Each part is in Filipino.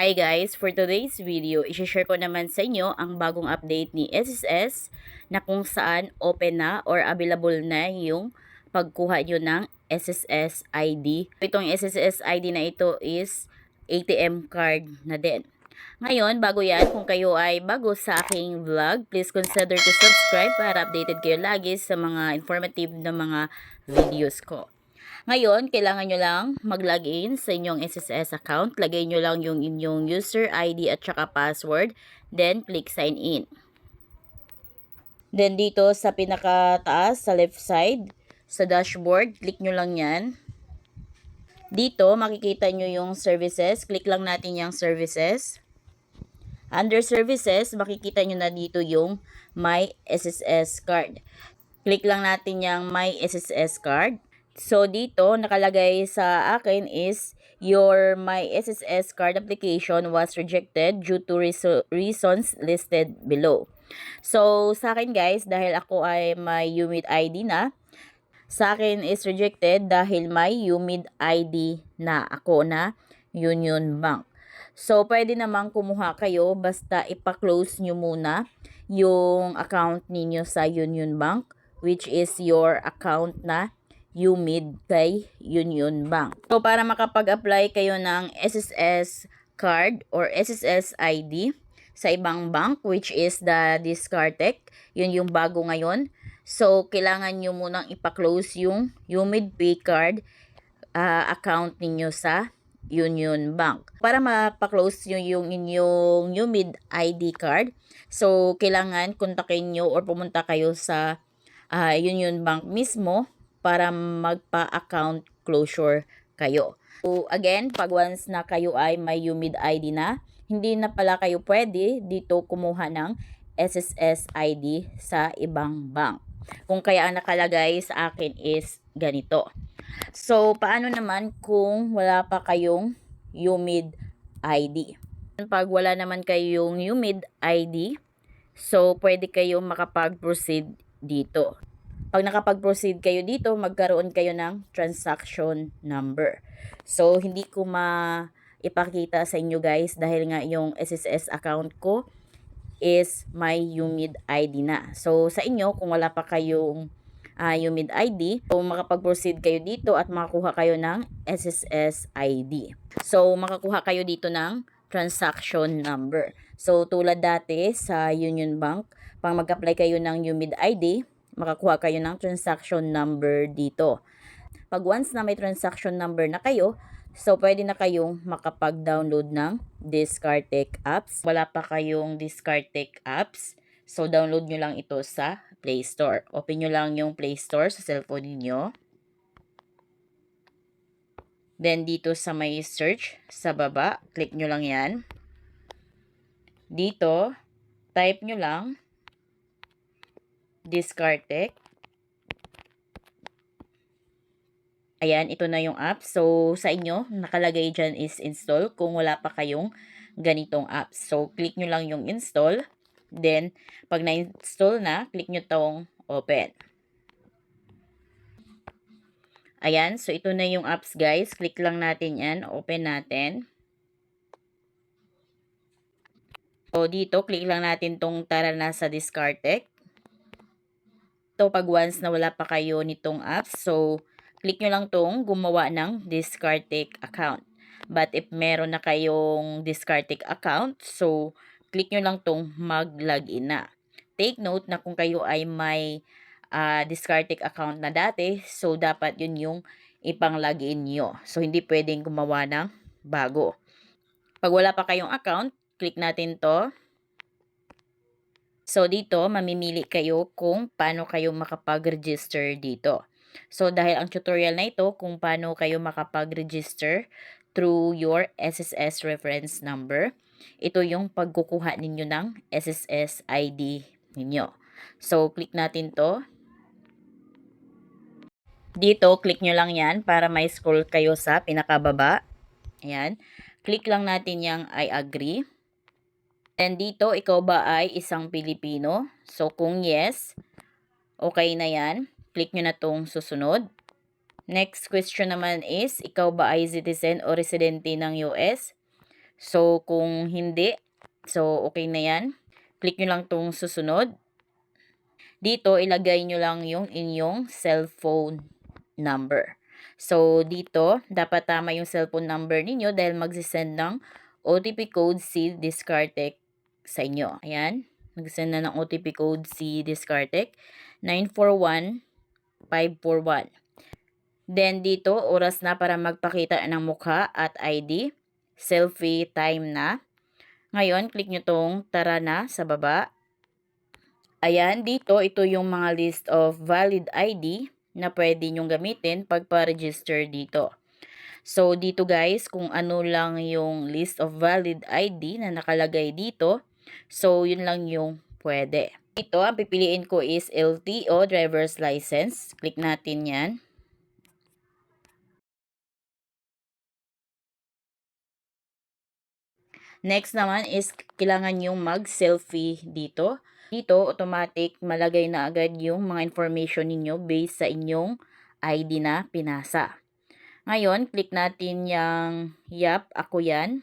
Hi guys! For today's video, i-share ko naman sa inyo ang bagong update ni SSS na kung saan open na or available na yung pagkuha nyo ng SSS ID. Itong SSS ID na ito is ATM card na din. Ngayon, bago yan, kung kayo ay bago sa aking vlog, please consider to subscribe para updated kayo lagi sa mga informative na mga videos ko. Ngayon, kailangan nyo lang mag-login sa inyong SSS account. Lagay nyo lang yung inyong user ID at saka password. Then, click sign in. Then, dito sa pinakataas, sa left side, sa dashboard, click nyo lang yan. Dito, makikita nyo yung services. Click lang natin yung services. Under services, makikita nyo na dito yung My SSS card. Click lang natin yung My SSS card. So, dito, nakalagay sa akin is, your My SSS card application was rejected due to reasons listed below. So, sa akin guys, dahil ako ay may UMID ID na, sa akin is rejected dahil may UMID ID na ako na Union Bank. So, pwede namang kumuha kayo, basta ipa-close nyo muna yung account ninyo sa Union Bank, which is your account na UMID kay Union Bank. So, para makapag-apply kayo ng SSS card or SSS ID sa ibang bank, which is the Discartec, yun yung bago ngayon. So, kailangan nyo munang ipa-close yung UMID Pay card account ninyo sa Union Bank. Para mapa-close nyo yung inyong UMID ID card, so, kailangan kontakin nyo or pumunta kayo sa Union Bank mismo para magpa-account closure kayo. So, again, pag once na kayo ay may UMID ID na, hindi na pala kayo pwede dito kumuha ng SSS ID sa ibang bank. Kung kaya ang nakalagay sa akin is ganito. So, paano naman kung wala pa kayong UMID ID? Pag wala naman kayong UMID ID, so pwede kayong makapag-proceed dito. Pag nakapag-proceed kayo dito, magkaroon kayo ng transaction number. So, hindi ko ipakita sa inyo guys dahil nga yung SSS account ko is my UMID ID na. So, sa inyo, kung wala pa kayong UMID ID, so makapag-proceed kayo dito at makakuha kayo ng SSS ID. So, makakuha kayo dito ng transaction number. So, tulad dati sa Union Bank, pag mag-apply kayo ng UMID ID, makakuha kayo ng transaction number dito. Pag once na may transaction number na kayo, so pwede na kayong makapag-download ng Discartec apps. Wala pa kayong Discartec apps, so download nyo lang ito sa Play Store. Open nyo lang yung Play Store sa cellphone niyo. Then dito sa may search, sa baba, click nyo lang yan. Dito, type nyo lang Discartec. Ayan, ito na yung app. So, sa inyo, nakalagay dyan is install kung wala pa kayong ganitong app. So, click nyo lang yung install. Then, pag na-install na, click nyo tong open. Ayan, so ito na yung apps guys. Click lang natin yan. Open natin. So, dito, click lang natin tong tara na sa Discartec. Ito, pag once na wala pa kayo nitong apps, so, click nyo lang tong gumawa ng Discartec account. But if meron na kayong Discartec account, so, click nyo lang tong mag-login na. Take note na kung kayo ay may Discartec account na dati, so, dapat yun yung ipang-login nyo. So, hindi pwedeng gumawa ng bago. Pag wala pa kayong account, click natin to. So, dito, mamimili kayo kung paano kayo makapag-register dito. So, dahil ang tutorial na ito kung paano kayo makapag-register through your SSS reference number, ito yung pagkukuha ninyo ng SSS ID ninyo. So, click natin to. Dito, click nyo lang yan para may scroll kayo sa pinakababa. Ayan. Click lang natin yung I agree. And dito, ikaw ba ay isang Pilipino? So, kung yes, okay na yan. Click nyo na tong susunod. Next question naman is, ikaw ba ay citizen o residente ng US? So, kung hindi, so okay na yan. Click nyo lang tong susunod. Dito, ilagay nyo lang yung inyong cellphone number. So, dito, dapat tama yung cellphone number ninyo dahil magsisend ng OTP code si Discartec sa inyo. Ayan, magsisend na ng OTP code si Discartec, 941541. Then, dito, oras na para magpakita ng mukha at ID. Selfie time na. Ngayon, click nyo tong tara na sa baba. Ayan, dito, ito yung mga list of valid ID na pwede nyong gamitin pagpa-register dito. So, dito guys, kung ano lang yung list of valid ID na nakalagay dito, so, yun lang yung pwede. Dito, ang pipiliin ko is LTO, driver's license. Click natin yan. Next naman is kailangan yung mag-selfie dito. Dito, automatic malagay na agad yung mga information ninyo based sa inyong ID na pinasa. Ngayon, click natin yung yap, ako yan.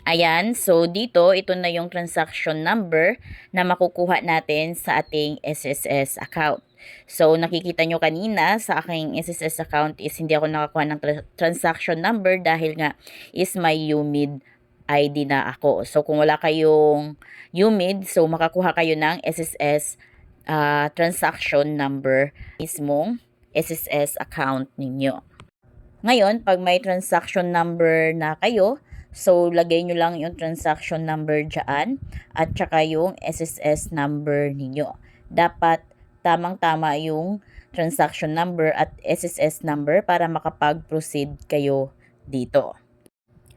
Ayan, so dito, ito na yung transaction number na makukuha natin sa ating SSS account. So, nakikita nyo kanina sa aking SSS account is hindi ako nakakuha ng transaction number dahil nga is may UMID ID na ako. So, kung wala kayong UMID, so makakuha kayo ng SSS transaction number mismong SSS account ninyo. Ngayon, pag may transaction number na kayo, so lagay nyo lang yung transaction number dyan at saka yung SSS number ninyo. Dapat tamang-tama yung transaction number at SSS number para makapag-proceed kayo dito.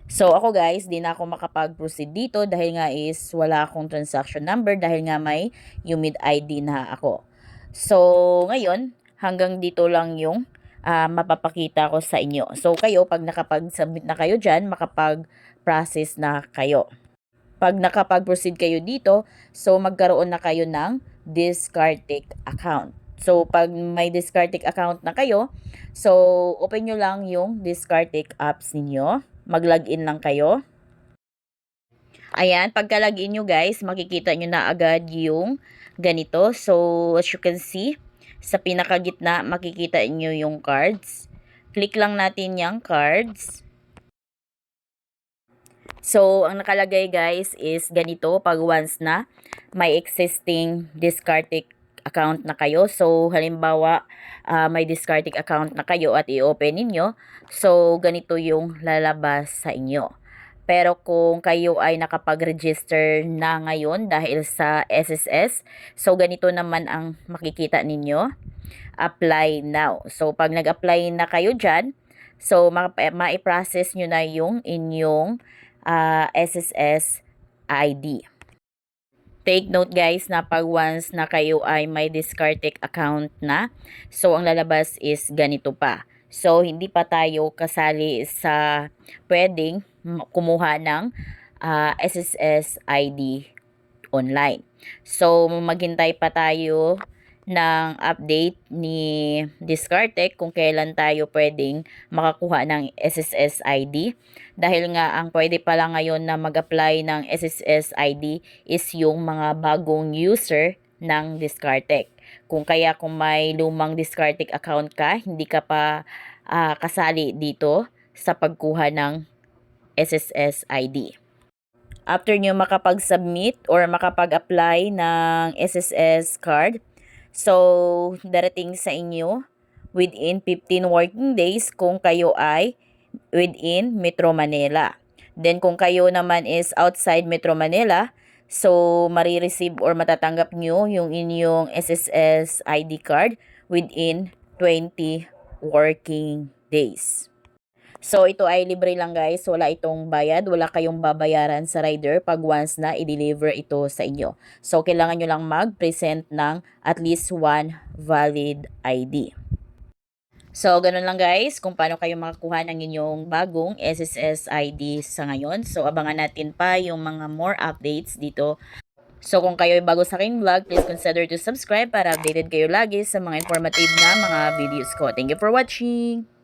So, ako guys, di na ako makapag-proceed dito dahil nga is wala akong transaction number dahil nga may UMID ID na ako. So, ngayon, hanggang dito lang yung mapapakita ko sa inyo. So, kayo, pag nakapag-submit na kayo dyan, makapag-process na kayo. Pag nakapag-proceed kayo dito, so magkaroon na kayo ng Discartec account. So, pag may Discartec account na kayo, so open nyo lang yung Discartec apps ninyo. Mag-login lang kayo. Ayan, pagka-login nyo guys, makikita nyo na agad yung ganito. So, as you can see, sa pinakagitna, makikita nyo yung cards. Click lang natin yung cards. So, ang nakalagay guys is ganito pag once na may existing Discartec account na kayo. So, halimbawa, may Discartec account na kayo at i-open ninyo. So, ganito yung lalabas sa inyo. Pero kung kayo ay nakapag-register na ngayon dahil sa SSS, so ganito naman ang makikita ninyo. Apply now. So, pag nag-apply na kayo dyan, so ma-process nyo na yung inyong SSS ID. Take note guys na pag once na kayo ay may Discartec account na, so ang lalabas is ganito pa. So, hindi pa tayo kasali sa pwedeng kumuha ng SSS ID online. So, maghintay pa tayo ng update ni Discartec kung kailan tayo pwedeng makakuha ng SSS ID. Dahil nga ang pwede pala ngayon na mag-apply ng SSS ID is yung mga bagong user ng Discartec. Kung may lumang Discartec account ka, hindi ka pa kasali dito sa pagkuha ng SSS ID. After nyo makapag-submit or makapag-apply ng SSS card, so darating sa inyo within 15 working days kung kayo ay within Metro Manila. Then kung kayo naman is outside Metro Manila, so marireceive or matatanggap nyo yung inyong SSS ID card within 20 working days. So, ito ay libre lang guys. Wala itong bayad. Wala kayong babayaran sa rider pag once na i-deliver ito sa inyo. So, kailangan nyo lang mag-present ng at least one valid ID. So, ganun lang guys kung paano kayo makakuha ng inyong bagong SSS ID sa ngayon. So, abangan natin pa yung mga more updates dito. So, kung kayo ay bago sa aking vlog, please consider to subscribe para updated kayo lagi sa mga informative na mga videos ko. Thank you for watching!